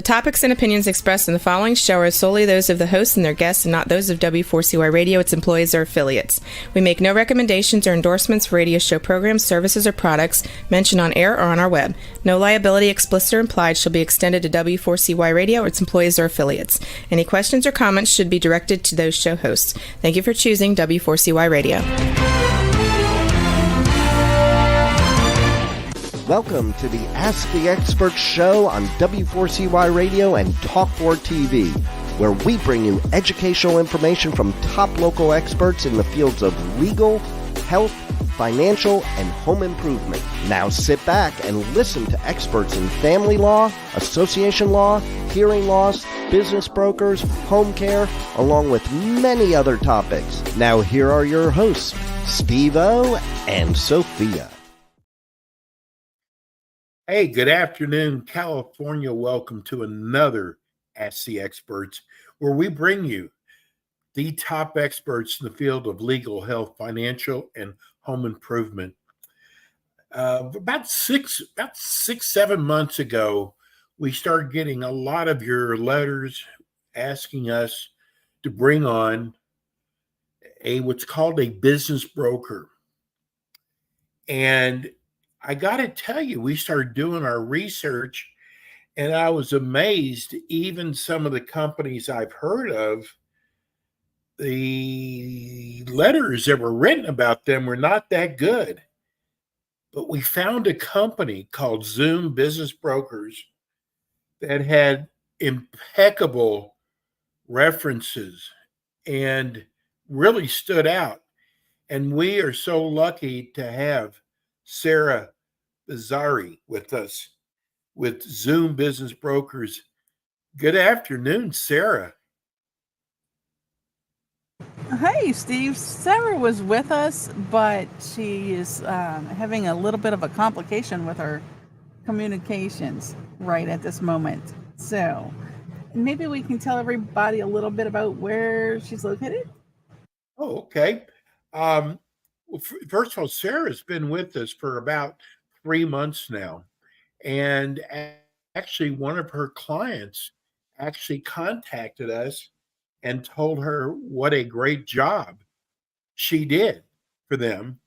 topics and opinions expressed in the following show are solely those of the hosts and their guests and not those of W4CY Radio, its employees, or affiliates. We make no recommendations or endorsements for radio show programs, services, or products mentioned on air or on our web. No liability, explicit or implied, shall be extended to W4CY Radio or its employees or affiliates. Any questions or comments should be directed to those show hosts. Thank you for choosing W4CY Radio. Welcome to the Ask the Expert show on W4CY Radio and Talk4 TV, where we bring you educational information from top local experts in the fields of legal, health, financial, and home improvement. Now sit back and listen to experts in family law, association law, hearing loss, business brokers, home care, along with many other topics. Now here are your hosts, Steve-O and Sophia. Hey, good afternoon, California. Welcome to another Ask the Experts, where we bring you the top experts in the field of legal, health, financial, and home improvement. About 7 months ago, we started getting a lot of your letters asking us to bring on what's called a business broker. And I got to tell you, we started doing our research, and I was amazed. Even some of the companies I've heard of, the letters that were written about them were not that good. But we found a company called Zoom Business Brokers that had impeccable references and really stood out. And we are so lucky to have Sarah Bizzari with us with Zoom Business Brokers. Good afternoon, Sarah. Hey, Steve. Sarah was with us, but she is having a little bit of a complication with her communications right at this moment. So maybe we can tell everybody a little bit about where she's located. Oh, okay. Well, first of all, Sarah's been with us for about 3 months now. And actually, one of her clients actually contacted us and told her what a great job she did for them.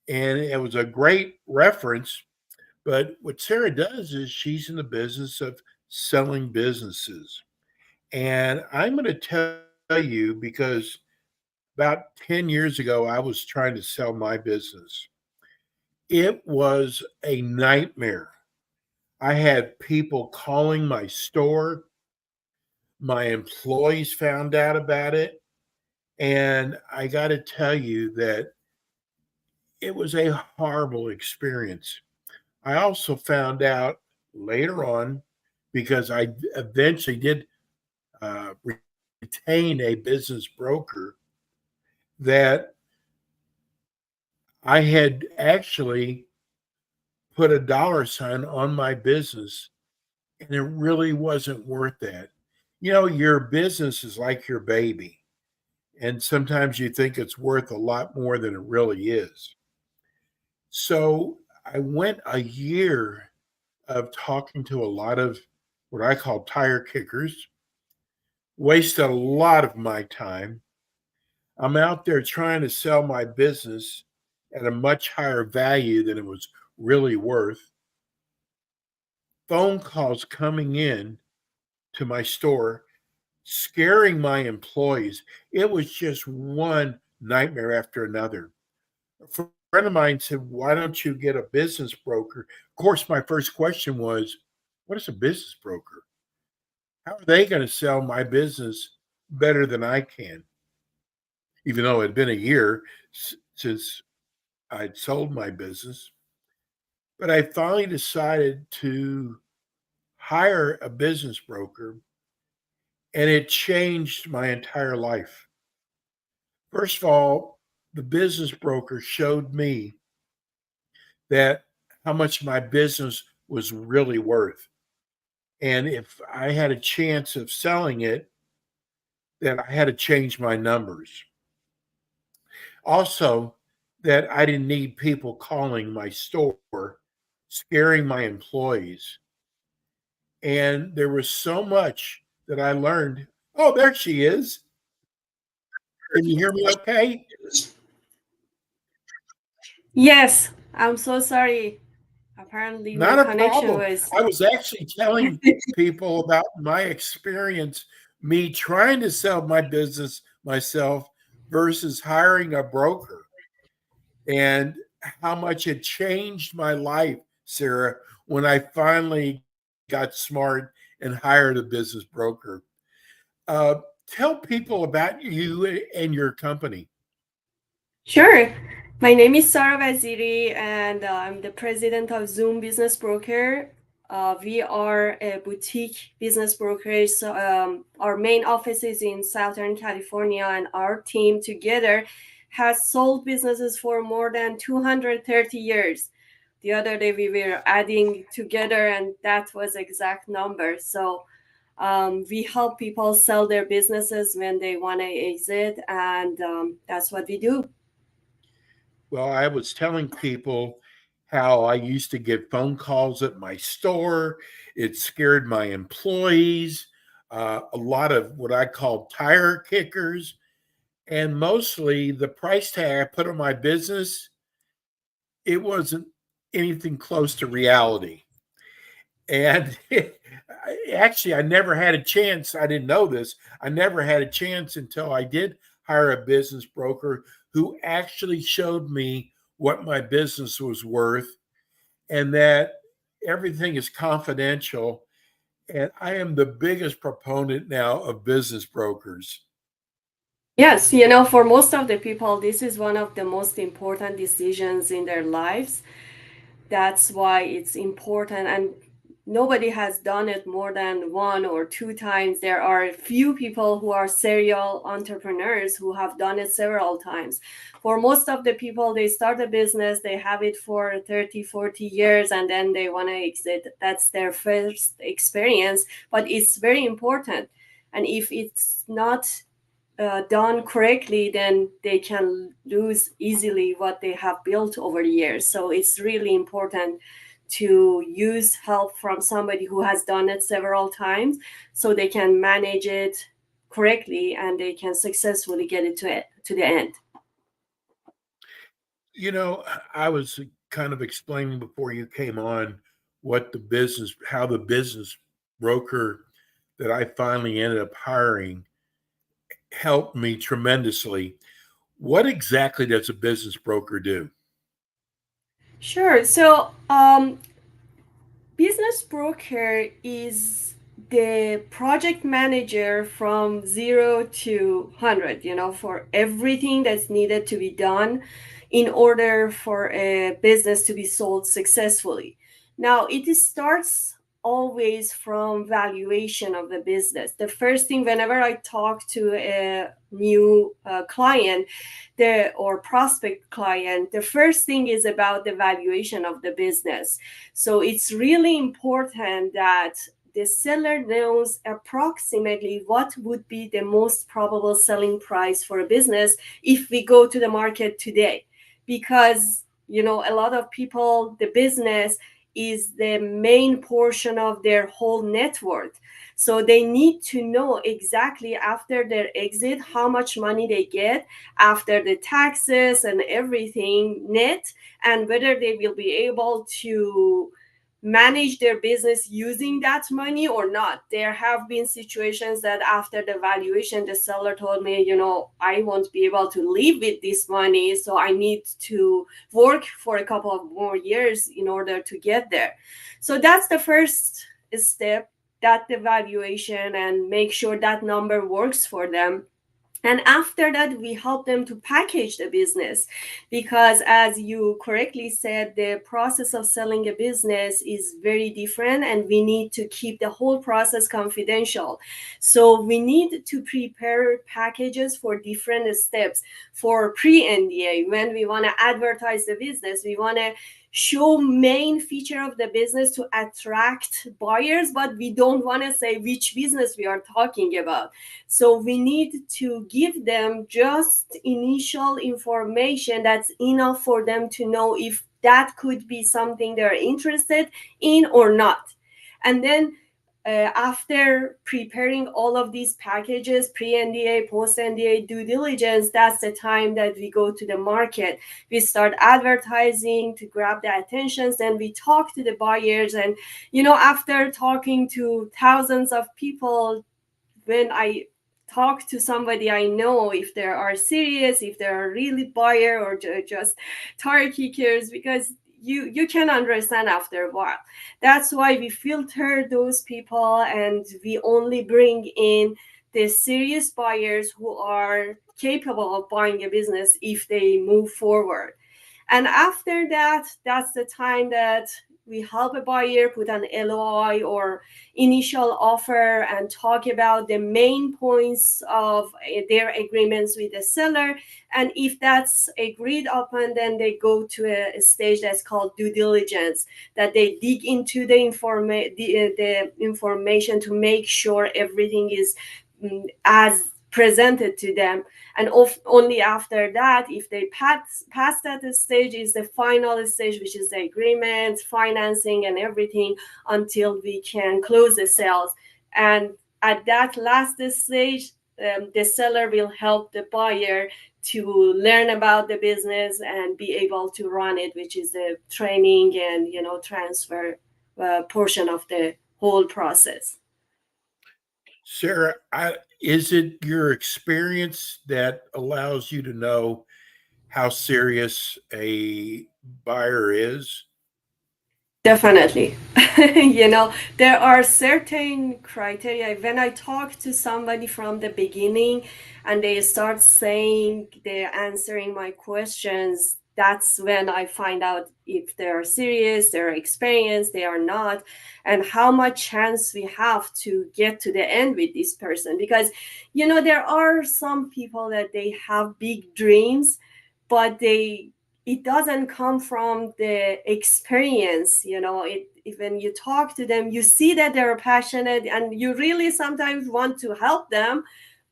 And it was a great reference. But what Sarah does is she's in the business of selling businesses. And I'm going to tell you, because about 10 years ago, I was trying to sell my business. It was a nightmare. I had people calling my store. My employees found out about it. And I got to tell you that it was a horrible experience. I also found out later on, because I eventually did retain a business broker, that I had actually put a dollar sign on my business, and it really wasn't worth that. You know, your business is like your baby, and sometimes you think it's worth a lot more than it really is. So I went a year of talking to a lot of what I call tire kickers, wasted a lot of my time. I'm out there trying to sell my business at a much higher value than it was really worth. Phone calls coming in to my store, scaring my employees. It was just one nightmare after another. A friend of mine said, "Why don't you get a business broker?" Of course, my first question was, what is a business broker? How are they going to sell my business better than I can? Even though it had been a year since I'd sold my business. But I finally decided to hire a business broker, and it changed my entire life. First of all, the business broker showed me that how much my business was really worth. And if I had a chance of selling it, then I had to change my numbers. Also, that I didn't need people calling my store, scaring my employees. And there was so much that I learned. Oh, there she is. Can you hear me okay? Yes, I'm so sorry. Apparently, my Not a connection problem. was. I was actually telling people about my experience, me trying to sell my business myself versus hiring a broker, and how much it changed my life, Sarah, when I finally got smart and hired a business broker. Uh, Tell people about you and your company. Sure. My name is Sarah Vaziri, and I'm the president of Zoom Business Broker. We are a boutique business brokerage. So, our main office is in Southern California, and our team together has sold businesses for more than 230 years. The other day we were adding together, and that was exact number. So we help people sell their businesses when they want to exit, and that's what we do. Well, I was telling people how I used to get phone calls at my store. It scared my employees, a lot of what I call tire kickers, and mostly the price tag I put on my business, it wasn't anything close to reality. And actually, I never had a chance. I didn't know this. I never had a chance until I did hire a business broker who actually showed me what my business was worth and that everything is confidential. And I am the biggest proponent now of business brokers. Yes, for most of the people, this is one of the most important decisions in their lives. That's why it's important, and nobody has done it more than one or two times. There are few people who are serial entrepreneurs who have done it several times. For most of the people, they start a business, they have it for 30, 40 years, and then they want to exit. That's their first experience, but it's very important. And if it's not done correctly, then they can lose easily what they have built over the years. So it's really important to use help from somebody who has done it several times so they can manage it correctly and they can successfully get it to the end. You know, I was kind of explaining before you came on how the business broker that I finally ended up hiring helped me tremendously. What exactly does a business broker do? Sure. So business broker is the project manager from 0 to 100, for everything that's needed to be done in order for a business to be sold successfully. Now, it starts always from valuation of the business. The first thing, whenever I talk to a new client, or prospect client, the first thing is about the valuation of the business. So it's really important that the seller knows approximately what would be the most probable selling price for a business if we go to the market today. Because, a lot of people, the business is the main portion of their whole net worth. So they need to know exactly after their exit how much money they get after the taxes and everything net, and whether they will be able to manage their business using that money or not. There have been situations that after the valuation, the seller told me, I won't be able to live with this money, so I need to work for a couple of more years in order to get there. So that's the first step, that the valuation, and make sure that number works for them. And after that, we help them to package the business, because as you correctly said, the process of selling a business is very different and we need to keep the whole process confidential. So we need to prepare packages for different steps. For pre-NDA, when we want to advertise the business, we want to show main feature of the business to attract buyers, but we don't want to say which business we are talking about. So we need to give them just initial information that's enough for them to know if that could be something they're interested in or not. And then after preparing all of these packages, pre-NDA, post-NDA due diligence, that's the time that we go to the market. We start advertising to grab the attentions, then we talk to the buyers. And, after talking to thousands of people, when I talk to somebody, I know if they are serious, if they're a really buyer or just tire kickers, because you can understand after a while. That's why we filter those people, and we only bring in the serious buyers who are capable of buying a business if they move forward. And after that, that's the time that we help a buyer put an LOI or initial offer and talk about the main points of their agreements with the seller. And if that's agreed upon, then they go to a stage that's called due diligence, that they dig into the information to make sure everything is as presented to them. And only after that, if they pass that stage, is the final stage, which is the agreement, financing, and everything, until we can close the sales. And at that last stage, the seller will help the buyer to learn about the business and be able to run it, which is the training and transfer portion of the whole process. Sarah, is it your experience that allows you to know how serious a buyer is? Definitely. There are certain criteria. When I talk to somebody from the beginning and they start saying they're answering my questions, that's when I find out if they're serious, they're experienced, they are not, and how much chance we have to get to the end with this person. Because, there are some people that they have big dreams, but it doesn't come from the experience. When you talk to them, you see that they're passionate and you really sometimes want to help them.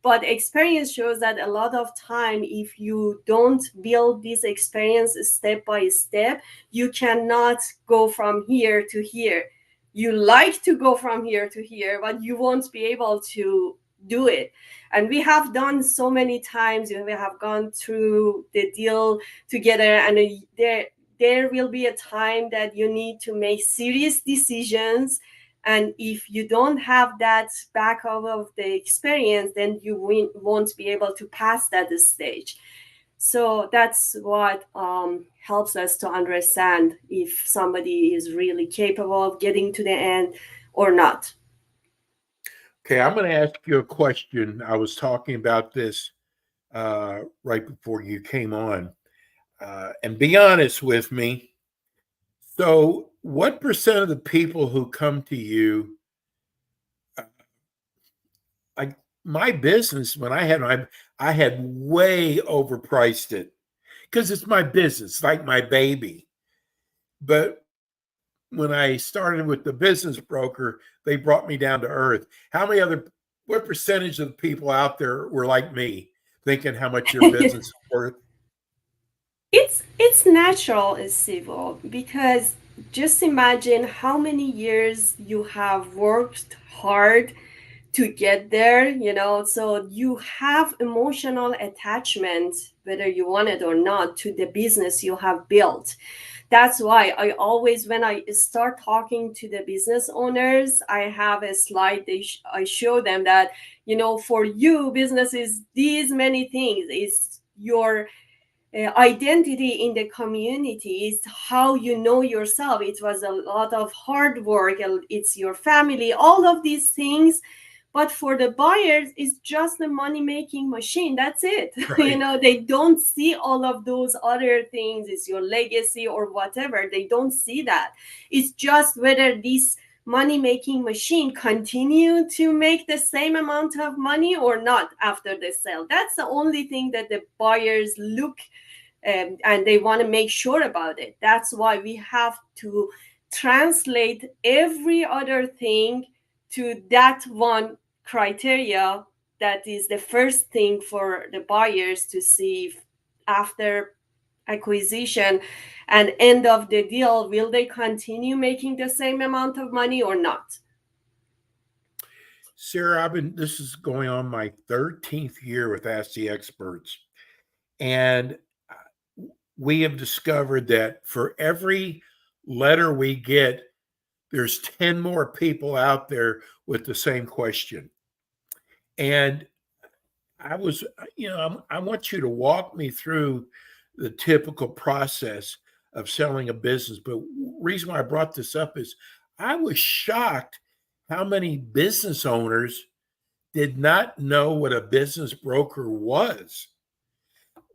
But experience shows that a lot of time, if you don't build this experience step by step, you cannot go from here to here. You like to go from here to here, but you won't be able to do it. And we have done so many times. We have gone through the deal together, and there will be a time that you need to make serious decisions. And if you don't have that backup of the experience, then you won't be able to pass that stage. So that's what helps us to understand if somebody is really capable of getting to the end or not. Okay, I'm going to ask you a question. I was talking about this right before you came on. And be honest with me. So, what percent of the people who come to you, I my business when I had way overpriced it because it's my business, like my baby. But when I started with the business broker, they brought me down to earth. What percentage of the people out there were like me, thinking how much your business is worth? It's natural, Sivo, because just imagine how many years you have worked hard to get there, so you have emotional attachment, whether you want it or not, to the business you have built. That's why I always, when I start talking to the business owners, I have a slide. I show them that, for you, business is these many things. It's your identity in the community, is how you know yourself. It was a lot of hard work. It's your family, all of these things. But for the buyers, it's just a money-making machine. That's it. Right. They don't see all of those other things. It's your legacy or whatever. They don't see that. It's just whether this money-making machine continue to make the same amount of money or not after the sale. That's the only thing that the buyers look and they want to make sure about it. That's why we have to translate every other thing to that one criteria. That is the first thing for the buyers to see if after acquisition and end of the deal, will they continue making the same amount of money or not. Sarah, this is going on my 13th year with Ask the Experts. And we have discovered that for every letter we get, there's 10 more people out there with the same question. And I want you to walk me through the typical process of selling a business. But reason why I brought this up is I was shocked how many business owners did not know what a business broker was.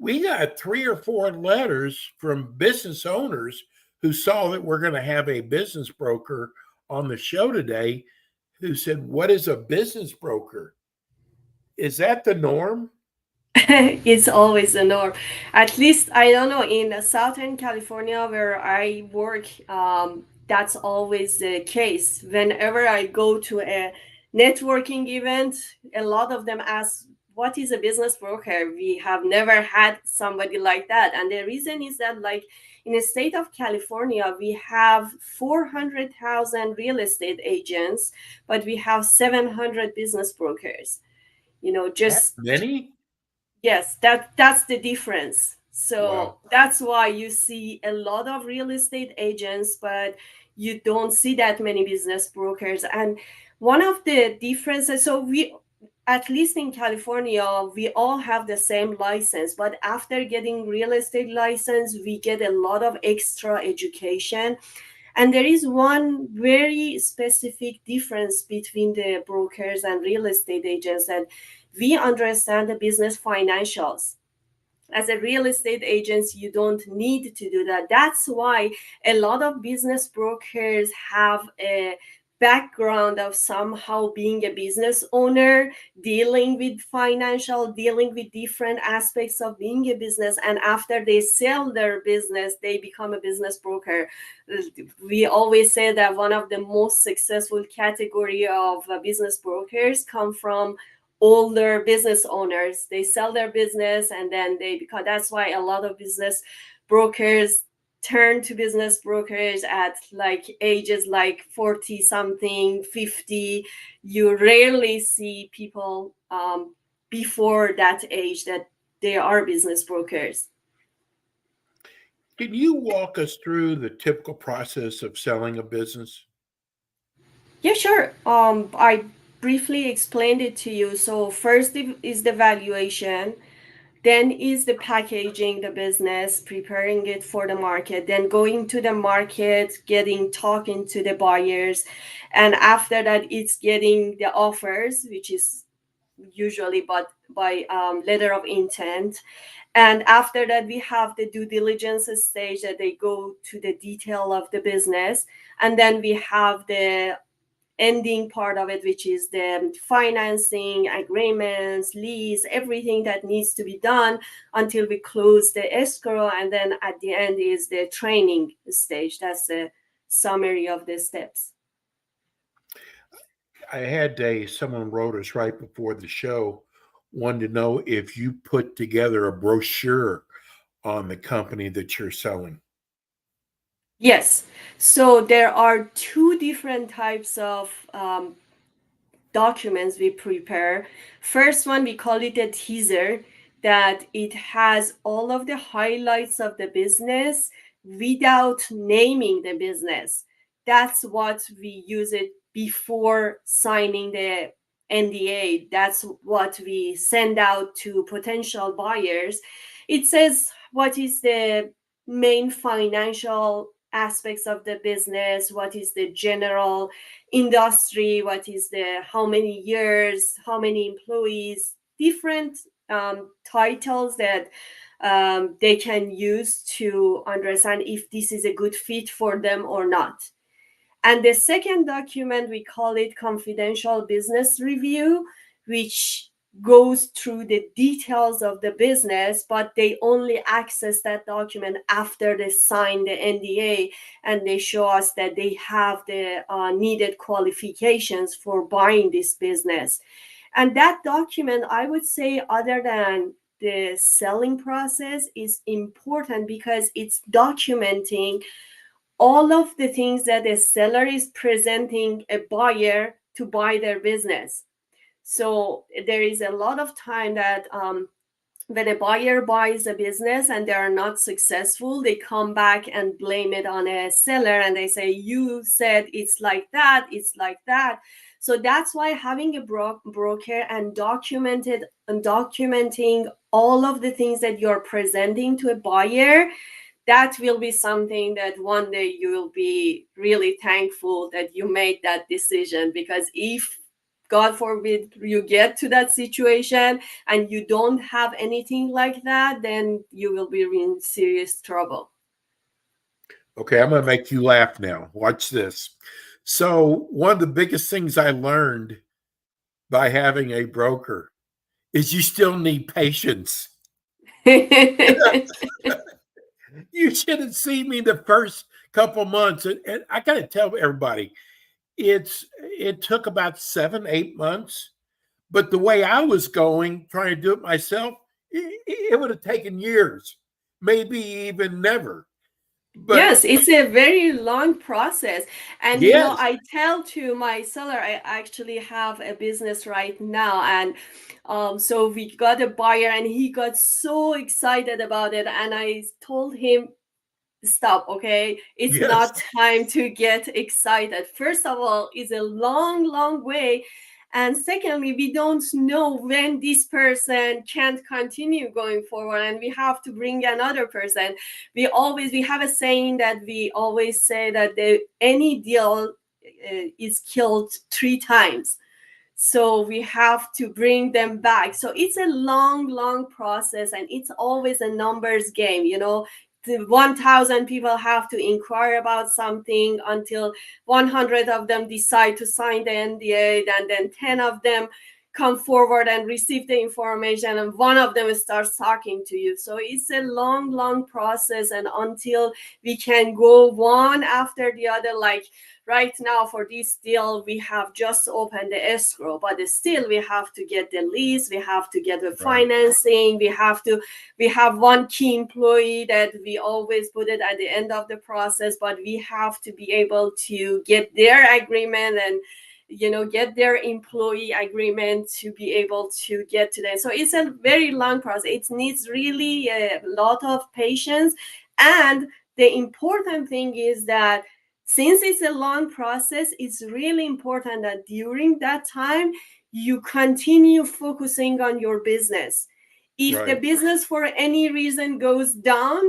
We got 3 or 4 letters from business owners who saw that we're going to have a business broker on the show today who said, "What is a business broker?" Is that the norm? It's always the norm. At least, I don't know, in Southern California where I work, that's always the case. Whenever I go to a networking event, a lot of them ask, what is a business broker? We have never had somebody like that. And the reason is that, like, in the state of California, we have 400,000 real estate agents, but we have 700 business brokers. That Just many? yes, that's the difference. So Wow. that's why you see a lot of real estate agents, but you don't see that many business brokers. And one of the differences, so we, at least in California, we all have the same license, but after getting real estate license, we get a lot of extra education. And there is one very specific difference between the brokers and real estate agents, and we understand the business financials. As a real estate agent, you don't need to do that. That's why a lot of business brokers have a background of somehow being a business owner, dealing with financial, dealing with different aspects of being a business. And after they sell their business, they become a business broker. We always say that one of the most successful category of business brokers come from older business owners. They sell their business and then they become, that's why a lot of business brokers turn to business brokers at like ages like 40 something, 50. You rarely see people before that age that they are business brokers. Can you walk us through the typical process of selling a business? Yeah, sure. I briefly explained it to you. So first is the valuation, then is the packaging the business, preparing it for the market, then going to the market, talking to the buyers, and after that it's getting the offers, which is usually but by letter of intent. And after that we have the due diligence stage that they go to the detail of the business, and then we have the ending part of it, which is the financing, agreements, lease, everything that needs to be done until we close the escrow. And then at the end is the training stage. That's the summary of the steps. I had someone wrote us right before the show, wanted to know if you put together a brochure on the company that you're selling. Yes. So there are two different types of documents we prepare. First one, we call it a teaser, that it has all of the highlights of the business without naming the business. That's what we use it before signing the NDA. That's what we send out to potential buyers. It says what is the main financial aspects of the business, what is the general industry, what is the how many years, how many employees, different titles that they can use to understand if this is a good fit for them or not. And the second document, we call it confidential business review, which goes through the details of the business, but they only access that document after they sign the NDA and they show us that they have the needed qualifications for buying this business. And that document, I would say, other than the selling process, is important because it's documenting all of the things that the seller is presenting a buyer to buy their business. So there is a lot of time that when a buyer buys a business and they are not successful, they come back and blame it on a seller, and they say, you said it's like that, it's like that. So that's why having a broker and documenting all of the things that you're presenting to a buyer, that will be something that one day you will be really thankful that you made that decision. Because if, God forbid, you get to that situation and you don't have anything like that, then you will be in serious trouble. Okay, I'm going to make you laugh now. Watch this. So, one of the biggest things I learned by having a broker is you still need patience. You should have seen me the first couple months. And I got to tell everybody, it took about 7-8 months. But the way I was going, trying to do it myself, it would have taken years, maybe even never. But yes, it's a very long process. And yes, I tell to my seller, I actually have a business right now. And so we got a buyer and he got so excited about it. And I told him, stop, okay? It's yes, not time to get excited. First of all, it's a long way. And secondly, we don't know when this person can't continue going forward, and we have to bring another person. We have a saying that we always say that any deal is killed 3 times. So we have to bring them back. So it's a long process, and it's always a numbers game. The 1,000 people have to inquire about something until 100 of them decide to sign the NDA, and then 10 of them come forward and receive the information, and one of them starts talking to you. So it's a long process, and until we can go one after the other, like right now for this deal, we have just opened the escrow, but still we have to get the lease, we have to get the financing, we have one key employee that we always put it at the end of the process, but we have to be able to get their agreement and get their employee agreement to be able to get to them. So it's a very long process. It needs really a lot of patience. And the important thing is that since it's a long process, it's really important that during that time, you continue focusing on your business. If the business for any reason goes down,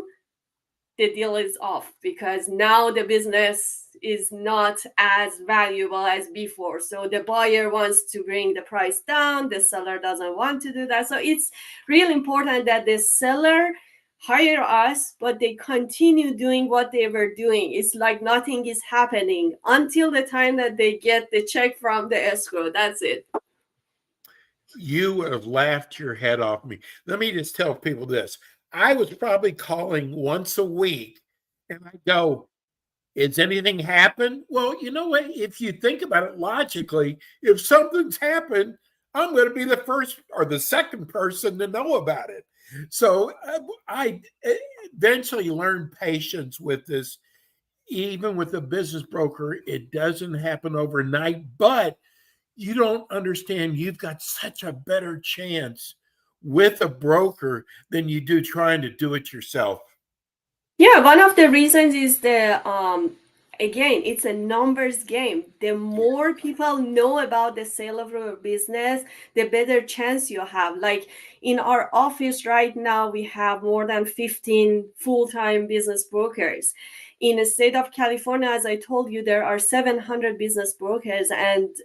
the deal is off, because now the business is not as valuable as before. So the buyer wants to bring the price down, the seller doesn't want to do that. So it's really important that the seller hire us, but they continue doing what they were doing. It's like nothing is happening until the time that they get the check from the escrow. That's it. you would have laughed your head off me. Let me just tell people this. I was probably calling once a week, and I go, has anything happened? Well, you know what? If you think about it logically, if something's happened, I'm going to be the first or the second person to know about it. So I eventually learned patience with this. Even with a business broker, it doesn't happen overnight, but you don't understand. You've got such a better chance with a broker than you do trying to do it yourself. Yeah, one of the reasons is again, it's a numbers game. The more people know about the sale of your business, the better chance you have. Like in our office right now, we have more than 15 full-time business brokers. In the state of California, as I told you, there are 700 business brokers. And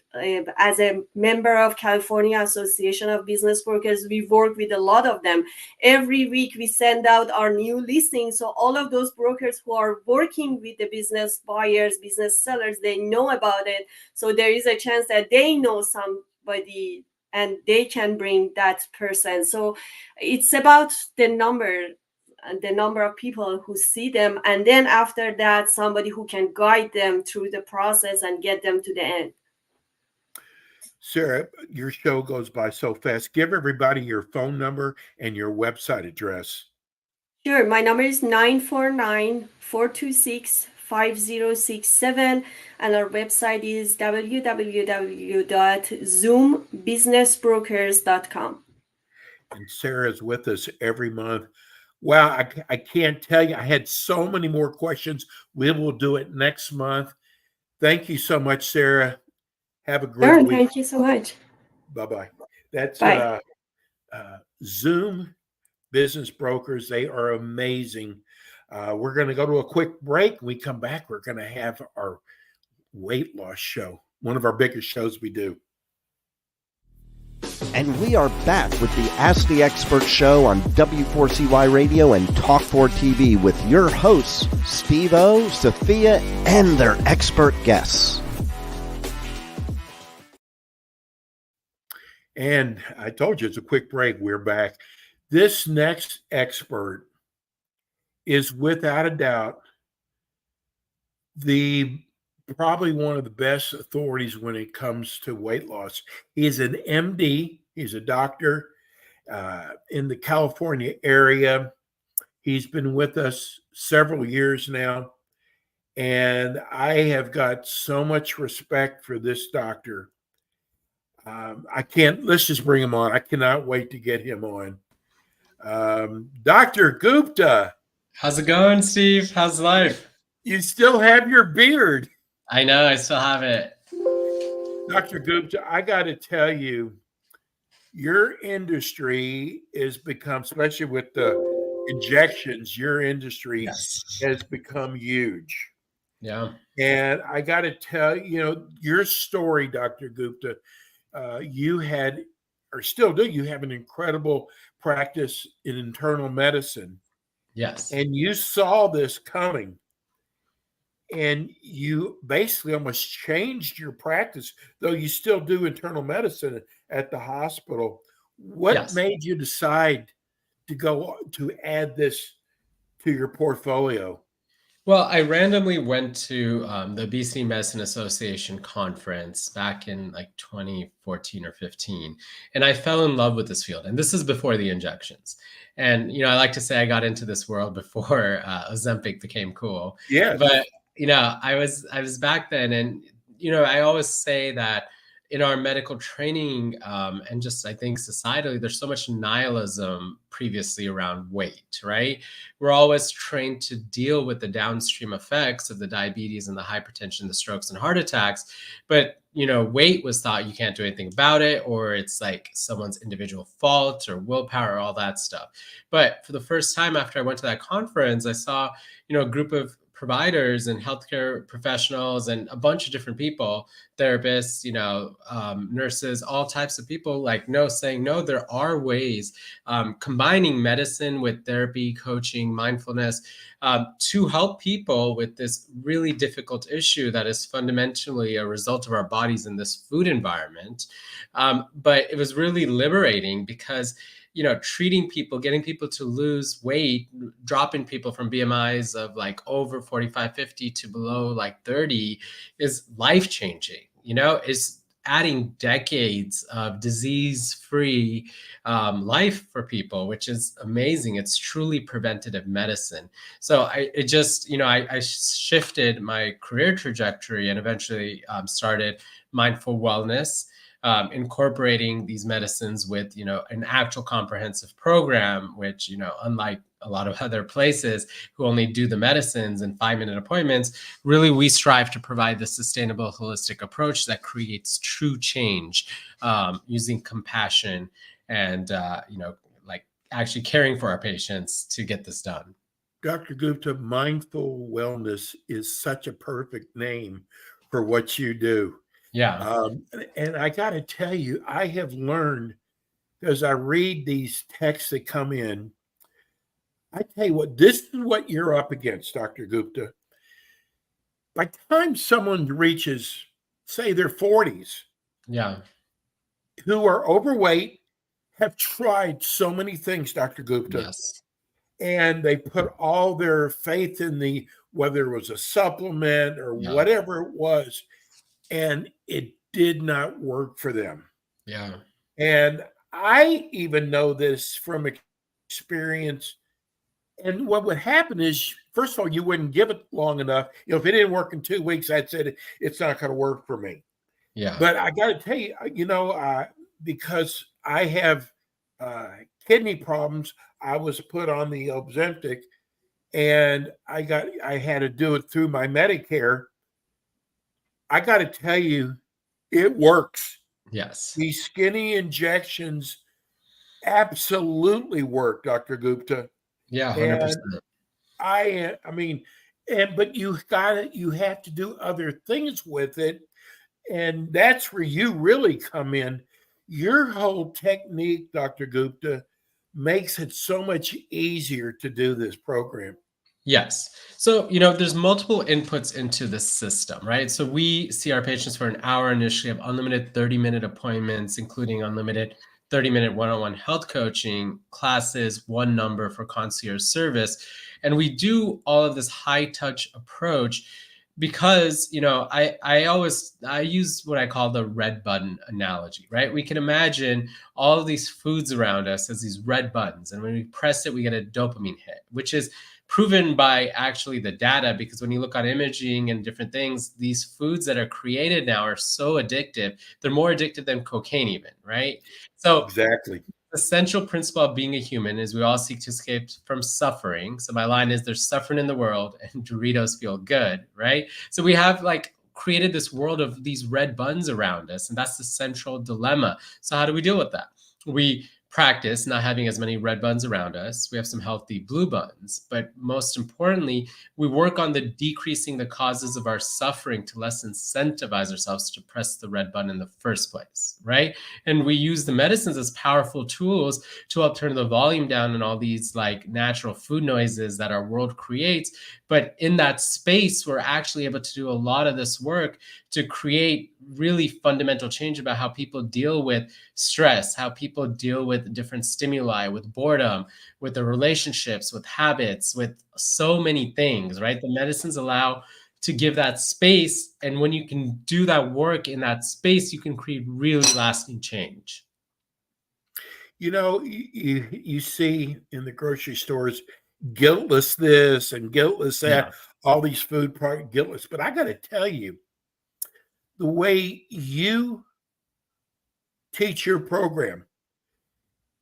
as a member of California Association of Business Brokers, we work with a lot of them. Every week we send out our new listings. So all of those brokers who are working with the business buyers, business sellers, they know about it. So there is a chance that they know somebody and they can bring that person. So it's about the number of people who see them, and then after that, somebody who can guide them through the process and get them to the end. Sarah, your show goes by so fast. Give everybody your phone number and your website address. Sure. My number is 949-426-5655. 5067, and our website is www.zoombusinessbrokers.com. And Sarah's with us every month. Wow, I can't tell you. I had so many more questions. We will do it next month. Thank you so much, Sarah. Have a great Sure, week. thank you so much. Bye-bye. That's Bye. Zoom Business Brokers. They are amazing. We're going to go to a quick break. When we come back, we're going to have our weight loss show, one of our biggest shows we do. And we are back with the Ask the Expert show on W4CY Radio and Talk4 TV with your hosts, Steve-O, Sophia, and their expert guests. And I told you it's a quick break. We're back. This next expert is without a doubt probably one of the best authorities when it comes to weight loss. He's an MD. He's a doctor in the California area. He's been with us several years now. And I have got so much respect for this doctor. Let's just bring him on. I cannot wait to get him on. Dr. Gupta. How's it going, Steve? How's life? You still have your beard. I know, I still have it. Dr. Gupta, I got to tell you, your industry has become, especially with the injections, your industry has become huge. Yeah. And I got to tell you, your story, Dr. Gupta, you had, or still do, you have an incredible practice in internal medicine. Yes. And you saw this coming. And you basically almost changed your practice, though you still do internal medicine at the hospital. What made you decide to add this to your portfolio? Well, I randomly went to the BC Medicine Association conference back in like 2014 or 15, and I fell in love with this field. And this is before the injections. And, I like to say I got into this world before Ozempic became cool. Yeah. But I was back then, and I always say that in our medical training and just I think societally, there's so much nihilism previously around weight, right? We're always trained to deal with the downstream effects of the diabetes and the hypertension, the strokes and heart attacks, but weight was thought you can't do anything about it, or it's like someone's individual fault or willpower, all that stuff. But for the first time after I went to that conference, I saw a group of providers and healthcare professionals and a bunch of different people, therapists, nurses, all types of people saying, no, there are ways combining medicine with therapy, coaching, mindfulness to help people with this really difficult issue that is fundamentally a result of our bodies in this food environment. But it was really liberating because treating people, getting people to lose weight, dropping people from BMIs of over 45, 50 to below 30 is life-changing. Is adding decades of disease-free life for people, which is amazing. It's truly preventative medicine. So I shifted my career trajectory and eventually started Mindful Wellness, incorporating these medicines with, an actual comprehensive program, which, unlike a lot of other places who only do the medicines in 5-minute appointments, really we strive to provide the sustainable holistic approach that creates true change using compassion and, actually caring for our patients to get this done. Dr. Gupta, Mindful Wellness is such a perfect name for what you do. Yeah. And I got to tell you, I have learned as I read these texts that come in, I tell you what, this is what you're up against, Dr. Gupta. By the time someone reaches, say, their 40s, who are overweight, have tried so many things, Dr. Gupta, yes, and they put all their faith in whether it was a supplement or whatever it was, and it did not work for them. Yeah. And I even know this from experience. And what would happen is first of all, you wouldn't give it long enough. If it didn't work in 2 weeks, I'd said it's not going to work for me. Yeah. But I got to tell you, because I have kidney problems, I was put on the Ozempic, and I had to do it through my Medicare. I got to tell you, it works. Yes. These skinny injections absolutely work, Dr. Gupta. Yeah, 100%. But you have to do other things with it. And that's where you really come in. Your whole technique, Dr. Gupta, makes it so much easier to do this program. Yes. So, there's multiple inputs into the system, right? So we see our patients for an hour initially, have unlimited 30-minute appointments, including unlimited 30-minute one-on-one health coaching classes, one number for concierge service. And we do all of this high touch approach because, I use what I call the red button analogy, right? We can imagine all of these foods around us as these red buttons. And when we press it, we get a dopamine hit, which is proven by actually the data, because when you look on imaging and different things, these foods that are created now are so addictive. They're more addictive than cocaine even, right? So exactly. The central principle of being a human is we all seek to escape from suffering. So my line is there's suffering in the world and Doritos feel good, right? So we have created this world of these red buns around us, and that's the central dilemma. So how do we deal with that? We practice not having as many red buns around us. We have some healthy blue buns, but most importantly, we work on the decreasing the causes of our suffering to less incentivize ourselves to press the red button in the first place, right? And we use the medicines as powerful tools to help turn the volume down on all these natural food noises that our world creates. But in that space, we're actually able to do a lot of this work to create really fundamental change about how people deal with stress, how people deal with different stimuli, with boredom, with the relationships, with habits, with so many things, right? The medicines allow to give that space. And when you can do that work in that space, you can create really lasting change. You see in the grocery stores, guiltless this and guiltless that, all these food products, guiltless. But I got to tell you, the way you teach your program,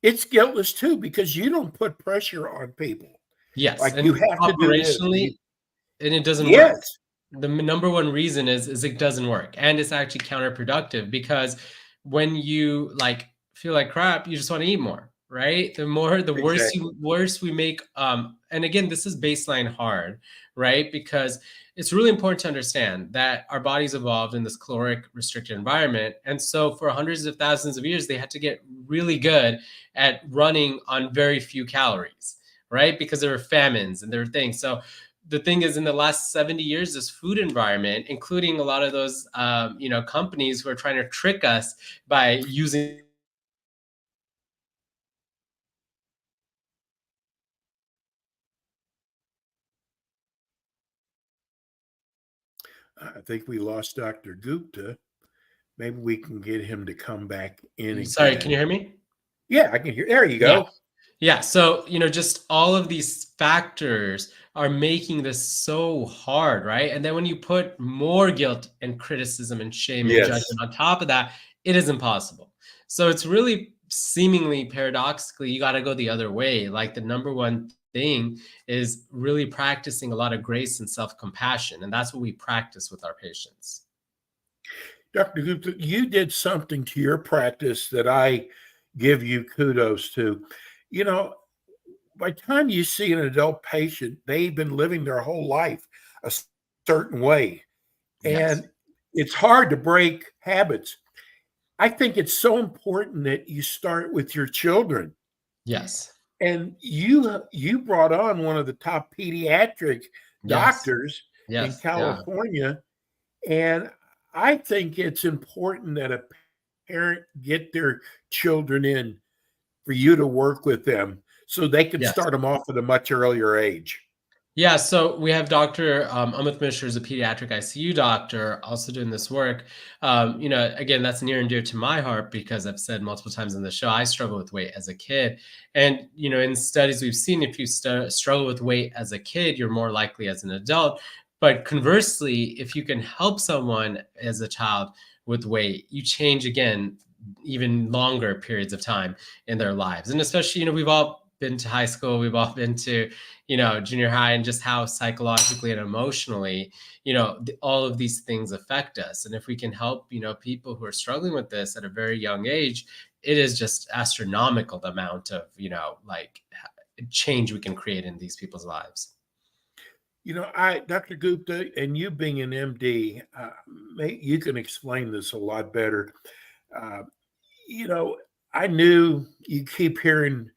it's guiltless too, because you don't put pressure on people. Yes. Like you have to do this. And it doesn't work. The number one reason is it doesn't work. And it's actually counterproductive, because when you feel like crap, you just want to eat more, right? The worse we make. And again, this is baseline hard, right? Because it's really important to understand that our bodies evolved in this caloric restricted environment. And so for hundreds of thousands of years, they had to get really good at running on very few calories, right? Because there were famines and there were things. So the thing is, in the last 70 years, this food environment, including a lot of those, companies who are trying to trick us by using I think we lost Dr. Gupta. Maybe we can get him to come back in again. Sorry, can you hear me? Yeah, I can hear. There you go. Yeah. So, just all of these factors are making this so hard, right? And then when you put more guilt and criticism and shame and judgment on top of that, it is impossible. So it's really seemingly paradoxically, you got to go the other way. The number one thing is really practicing a lot of grace and self-compassion. And that's what we practice with our patients. Dr. Gupta, you did something to your practice that I give you kudos to. By the time you see an adult patient, they've been living their whole life a certain way. And it's hard to break habits. I think it's so important that you start with your children. Yes. And you brought on one of the top pediatric doctors in California. And I think it's important that a parent get their children in for you to work with them so they can start them off at a much earlier age. Yeah, so we have Dr. Amit Mishra, is a pediatric ICU doctor, also doing this work. Again, that's near and dear to my heart because I've said multiple times in the show, I struggle with weight as a kid. And, in studies we've seen, if you struggle with weight as a kid, you're more likely as an adult. But conversely, if you can help someone as a child with weight, you change again, even longer periods of time in their lives. And especially, we've all been to high school, we've all been to junior high, and just how psychologically and emotionally, all of these things affect us. And if we can help, people who are struggling with this at a very young age, it is just astronomical the amount of, like change we can create in these people's lives. Dr. Gupta, and you being an MD, you can explain this a lot better. Uh, you know, I knew you keep hearing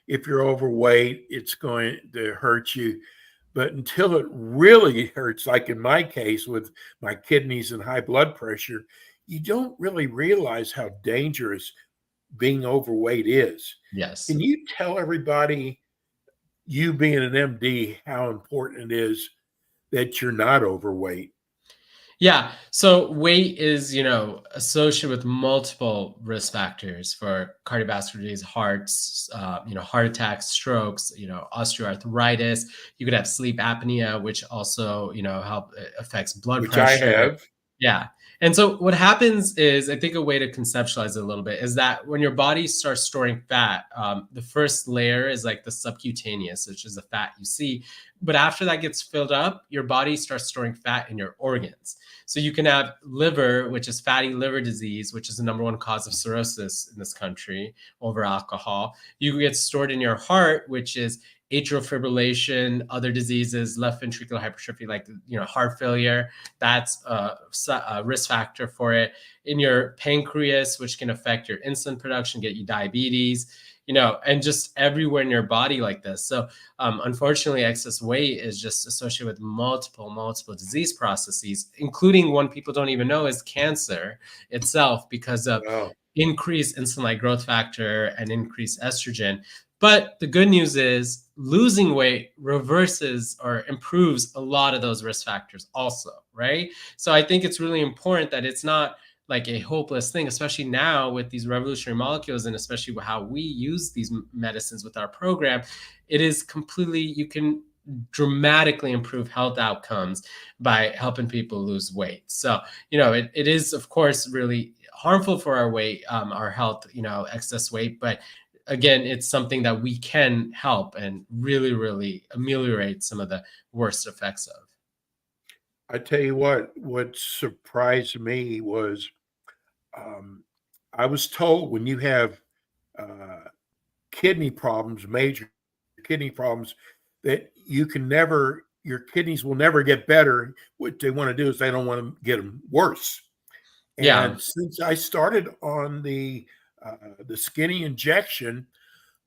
if you're overweight, it's going to hurt you. But until it really hurts, like in my case with my kidneys and high blood pressure, you don't really realize how dangerous being overweight is. Yes. Can you tell everybody, you being an MD, how important it is that you're not overweight? Yeah. So weight is, associated with multiple risk factors for cardiovascular disease, hearts, heart attacks, strokes, osteoarthritis. You could have sleep apnea, which also, affects blood Which I pressure. have. Yeah. And so what happens is, I think a way to conceptualize it a little bit is that when your body starts storing fat, the first layer is like the subcutaneous, which is the fat you see. But after that gets filled up, your body starts storing fat in your organs. So you can have liver, which is fatty liver disease, which is the number one cause of cirrhosis in this country over alcohol. You get stored in your heart, which is atrial fibrillation, other diseases, left ventricular hypertrophy, like heart failure. That's a risk factor for it. In your pancreas, which can affect your insulin production, get you diabetes, and just everywhere in your body like this. So unfortunately, excess weight is just associated with multiple disease processes, including one people don't even know is cancer itself, because of Wow. increased insulin-like growth factor and increased estrogen. But the good news is losing weight reverses or improves a lot of those risk factors also, right? So I think it's really important that it's not like a hopeless thing, especially now with these revolutionary molecules, and especially how we use these medicines with our program. It is completely, you can dramatically improve health outcomes by helping people lose weight. So, it is, of course, really harmful for our weight, our health, excess weight. But again, it's something that we can help and really, really ameliorate some of the worst effects of. I tell you what surprised me was, I was told when you have uh, kidney problems, major kidney problems, that your kidneys will never get better. What they want to do is they don't want to get them worse. Yeah. And since I started on the skinny injection,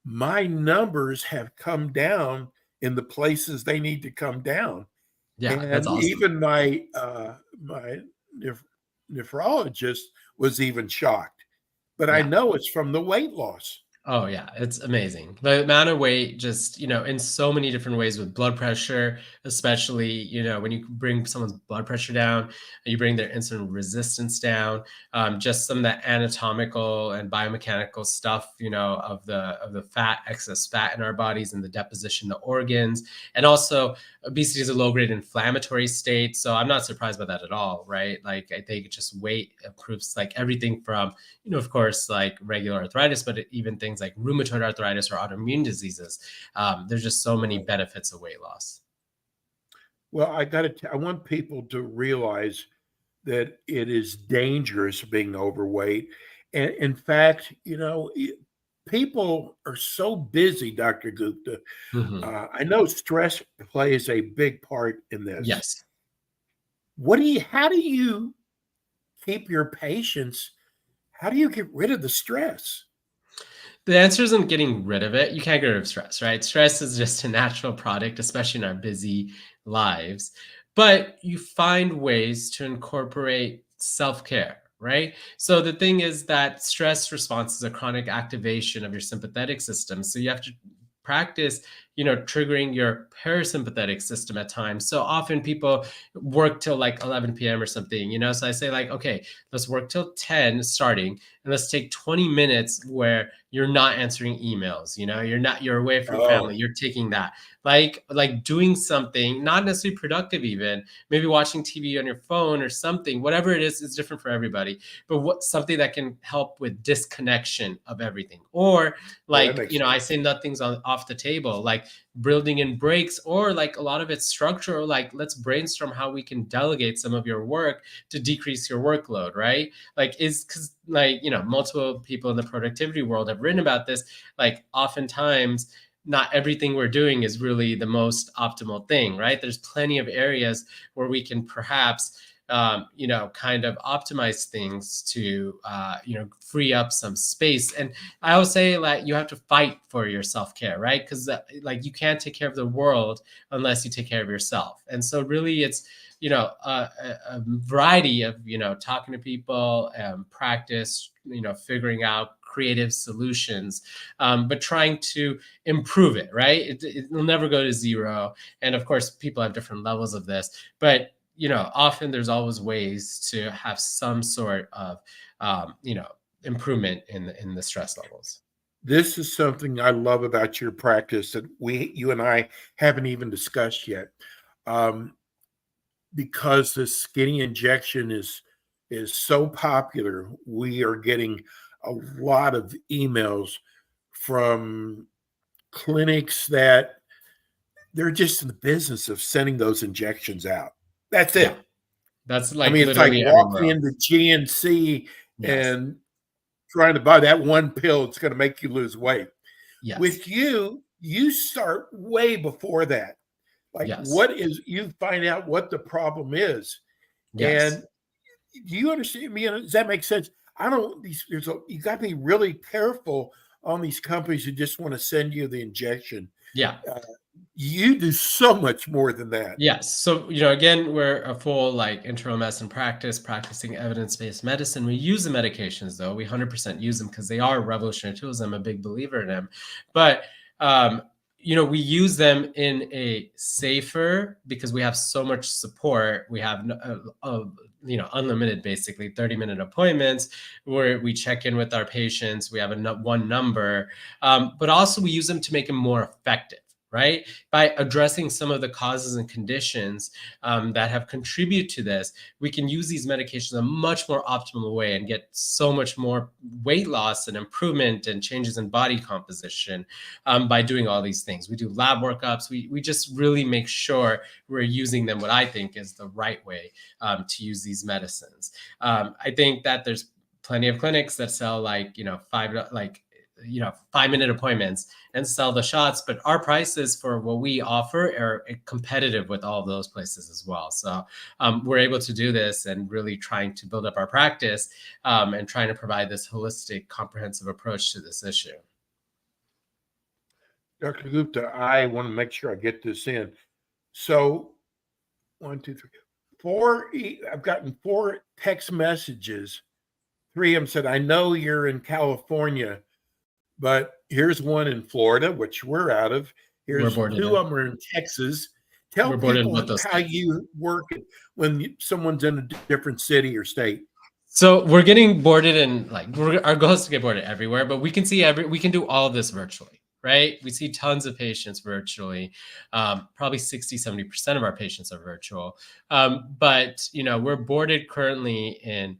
my numbers have come down in the places they need to come down. Yeah. That's And awesome. even my nephrologist was even shocked. But I Yeah. know it's from the weight loss. Oh yeah, it's amazing. The amount of weight just, in so many different ways with blood pressure, especially, when you bring someone's blood pressure down, you bring their insulin resistance down, just some of the anatomical and biomechanical stuff, of the fat, excess fat in our bodies and the deposition, the organs, and also obesity is a low grade inflammatory state. So I'm not surprised by that at all, right? Like I think just weight improves like everything from, of course, like regular arthritis, but even things like rheumatoid arthritis or autoimmune diseases. There's just so many benefits of weight loss. Well, I want people to realize that it is dangerous being overweight. And in fact, people are so busy, Dr. Gupta. Mhm. I know stress plays a big part in this. Yes. How do you keep your patients? How do you get rid of the stress? The answer isn't getting rid of it. You can't get rid of stress, right? Stress is just a natural product, especially in our busy lives. But you find ways to incorporate self care, right? So the thing is that stress response is a chronic activation of your sympathetic system. So you have to practice, triggering your parasympathetic system at times. So often people work till like 11 p.m. or something, so I say like, okay, let's work till 10 starting, and let's take 20 minutes where you're not answering emails, you're away from family, you're taking that, like doing something not necessarily productive, even maybe watching TV on your phone or something, whatever it is different for everybody, but something that can help with disconnection of everything. Or like, I say nothing's off the table, like building in breaks, or like a lot of it's structural, like let's brainstorm how we can delegate some of your work to decrease your workload, right? Like, is because like, multiple people in the productivity world have written about this, like oftentimes not everything we're doing is really the most optimal thing, right? There's plenty of areas where we can perhaps kind of optimize things to, free up some space. And I always say, like, you have to fight for your self-care, right? Because like you can't take care of the world unless you take care of yourself. And so really it's, a variety of, talking to people, practice, figuring out creative solutions, but trying to improve it, right? It'll never go to zero. And of course, people have different levels of this, but often there's always ways to have some sort of, improvement in the stress levels. This is something I love about your practice that you and I haven't even discussed yet. Because the skinny injection is so popular, we are getting a lot of emails from clinics that they're just in the business of sending those injections out. That's it. Yeah. That's like, it's like walking into GNC yes. and trying to buy that one pill. It's going to make you lose weight. Yes. With you start way before that. Like, yes. You find out what the problem is. Yes. And do you understand me? Does that make sense? You got to be really careful on these companies who just want to send you the injection. Yeah. You do so much more than that. Yes. So, again, we're a full like internal medicine practice, practicing evidence-based medicine. We use the medications though. We 100% use them because they are revolutionary tools. I'm a big believer in them. But, we use them in a safer, because we have so much support. We have, unlimited, basically 30-minute appointments where we check in with our patients. We have one number, but also we use them to make them more effective, right? By addressing some of the causes and conditions that have contributed to this, we can use these medications in a much more optimal way and get so much more weight loss and improvement and changes in body composition by doing all these things. We do lab workups. We just really make sure we're using them what I think is the right way to use these medicines. I think that there's plenty of clinics that sell 5-minute appointments and sell the shots, but our prices for what we offer are competitive with all of those places as well. So we're able to do this and really trying to build up our practice and trying to provide this holistic, comprehensive approach to this issue. Dr. Gupta, I want to make sure I get this in. So 1, 2, 3, 4, I've gotten 4 text messages. 3 of them said, I know you're in California, but here's one in Florida, which we're out of. Here's 2 of them are in Texas. Tell people how you work when someone's in a different city or state. So we're getting boarded in, our goal is to get boarded everywhere, but we can do all of this virtually, right? We see tons of patients virtually. Probably 60-70% of our patients are virtual. But, we're boarded currently in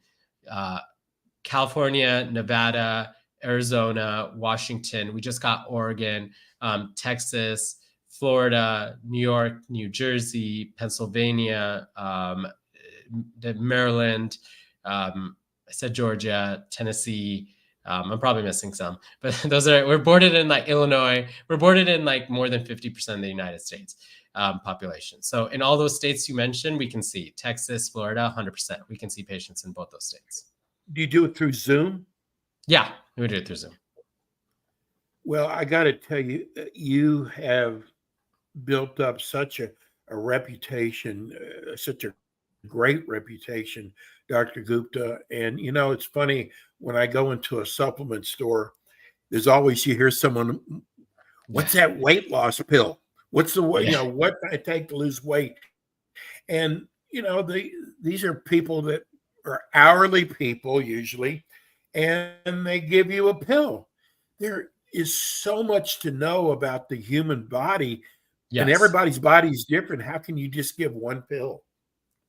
California, Nevada, Arizona, Washington. We just got Oregon, Texas, Florida, New York, New Jersey, Pennsylvania, Maryland. I said Georgia, Tennessee. I'm probably missing some, but we're boarded in Illinois. We're boarded in more than 50% of the United States population. So in all those states you mentioned, we can see Texas, Florida, 100%. We can see patients in both those states. Do you do it through Zoom? Yeah, we do it through Zoom. Well, I got to tell you, you have built up such a reputation, such a great reputation, Dr. Gupta. And, it's funny, when I go into a supplement store, there's always, you hear someone What's that weight loss pill? What's the what what I take to lose weight? And these are people that are hourly people usually, and they give you a pill. There is so much to know about the human body, and everybody's body is different. How can you just give one pill?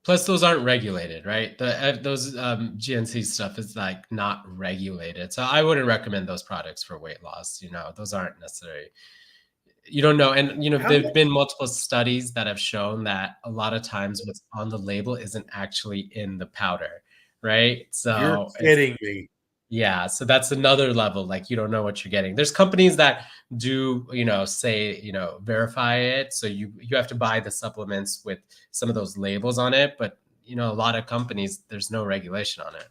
Plus, those aren't regulated, right? Those GNC stuff is like not regulated, so I wouldn't recommend those products for weight loss. Those aren't necessary. You don't know, and there've been multiple studies that have shown that a lot of times what's on the label isn't actually in the powder, right? So you're kidding me. Yeah, so that's another level. Like, you don't know what you're getting. There's companies that do, say, verify it. So you have to buy the supplements with some of those labels on it. But, a lot of companies, there's no regulation on it.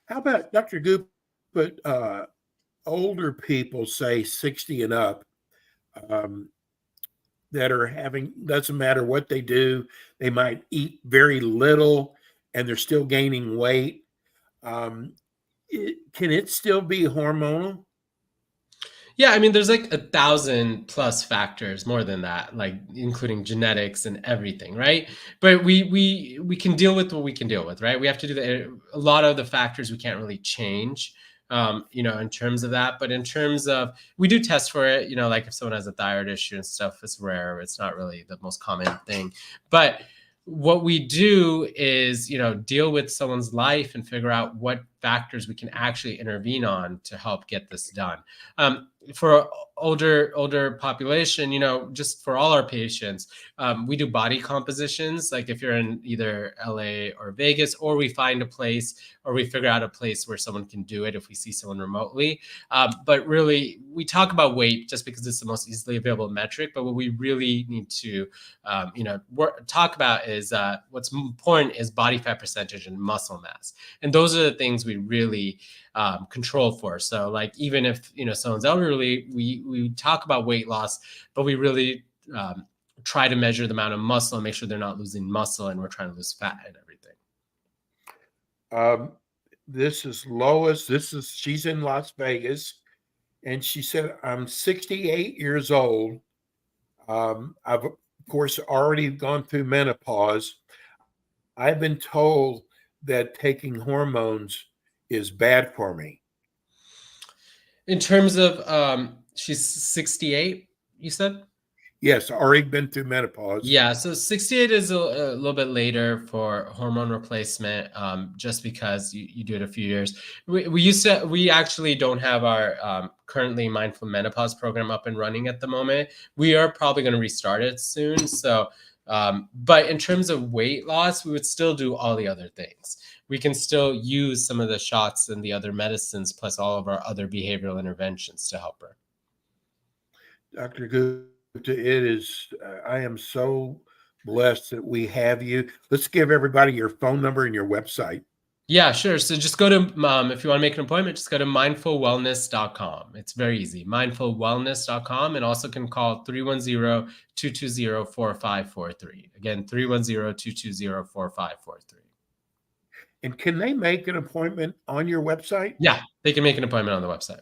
How about Dr. Goop? But older people, say 60 and up, that are having, doesn't matter what they do, they might eat very little and they're still gaining weight. Can it still be hormonal? Yeah, I mean, there's like 1,000+ factors, more than that, like including genetics and everything, right? But we can deal with what we can deal with, right? We have to do a lot of the factors we can't really change, in terms of that. But in terms of, we do test for it, like if someone has a thyroid issue and stuff, it's rare. It's not really the most common thing. But what we do is, deal with someone's life and figure out what factors we can actually intervene on to help get this done. For older population, just for all our patients, we do body compositions. Like if you're in either LA or Vegas, or we find a place, or we figure out a place where someone can do it if we see someone remotely. But really, we talk about weight just because it's the most easily available metric. But what we really need to, talk about is what's important is body fat percentage and muscle mass. And those are the things we really control for. So like, even if, someone's elderly, we talk about weight loss, but we really try to measure the amount of muscle and make sure they're not losing muscle, and we're trying to lose fat and everything. This is Lois. She's in Las Vegas, and she said, I'm 68 years old. I've, of course, already gone through menopause. I've been told that taking hormones is bad for me. In terms of, she's 68, you said? Yes, already been through menopause. Yeah, so 68 is a little bit later for hormone replacement, just because you do it a few years. We actually don't have our currently Mindful Menopause program up and running at the moment. We are probably going to restart it soon. So, but in terms of weight loss, we would still do all the other things. We can still use some of the shots and the other medicines, plus all of our other behavioral interventions to help her. Dr. Gupta, it is, I am so blessed that we have you. Let's give everybody your phone number and your website. Yeah, sure. So just go to, if you want to make an appointment, just go to mindfulwellness.com. It's very easy, mindfulwellness.com, and also can call 310-220-4543. Again, 310-220-4543. And can they make an appointment on your website? Yeah, they can make an appointment on the website.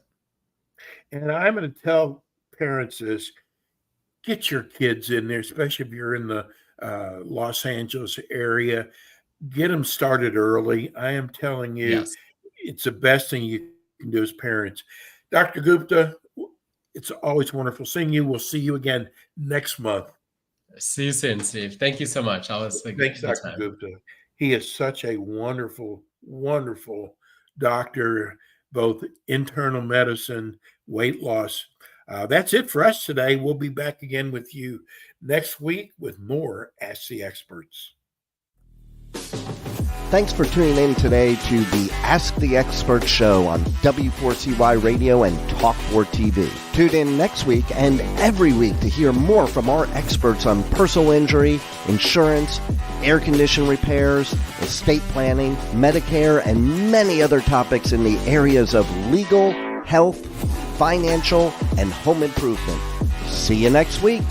And I'm going to tell parents this, get your kids in there, especially if you're in the Los Angeles area. Get them started early. I am telling you, yes, it's the best thing you can do as parents. Dr. Gupta, it's always wonderful seeing you. We'll see you again next month. See you soon, Steve. Thank you so much. Thanks, Dr. Gupta. He is such a wonderful, wonderful doctor, both internal medicine, weight loss. That's it for us today. We'll be back again with you next week with more Ask the Experts. Thanks for tuning in today to the Ask the Experts show on W4CY Radio and Talk4 TV. Tune in next week and every week to hear more from our experts on personal injury, insurance, air condition repairs, estate planning, Medicare, and many other topics in the areas of legal, health, financial, and home improvement. See you next week.